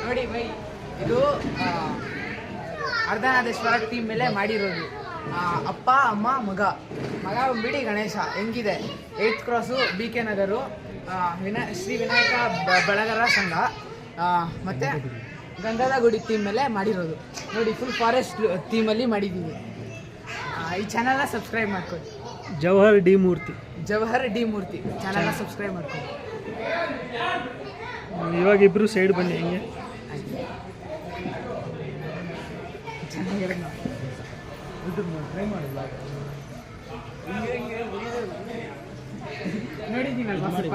ನೋಡಿ ಬೈ, ಇದು ಅರ್ಧನಾದೇಶ್ವರ ಟೀಮ್ ಮೇಲೆ ಮಾಡಿರೋದು. ಅಪ್ಪ ಅಮ್ಮ ಮಗ ಬಂದ್ಬಿಟ್ಟು ಗಣೇಶ. ಹೆಂಗಿದೆ 8th cross, BK ನಗರು, Shri Vinayaka ಬೆಳಗರ ಸಂಘ ಮತ್ತು ಗಂಧದ ಗುಡಿ ಥೀಮ್ ಮೇಲೆ ಮಾಡಿರೋದು. ನೋಡಿ ಫುಲ್ ಫಾರೆಸ್ಟ್ ಥೀಮಲ್ಲಿ ಮಾಡಿದ್ದೀವಿ. ಈ ಚಾನಲ್ನ ಸಬ್ಸ್ಕ್ರೈಬ್ ಮಾಡ್ಕೊಳ್ಳಿ. ಜವಹರ್ ಡಿ ಮೂರ್ತಿ ಚಾನಲ್ನ ಸಬ್ಸ್ಕ್ರೈಬ್ ಮಾಡ್ಕೊಳ್ಳಿ. ಇವಾಗ ಇಬ್ಬರು ಸೈಡ್ ಬನ್ನಿ. ಹೆಂಗೆ ನೋಡಿದ್ದೀನಲ್ವಾ ಸ್ವಲ್ಪ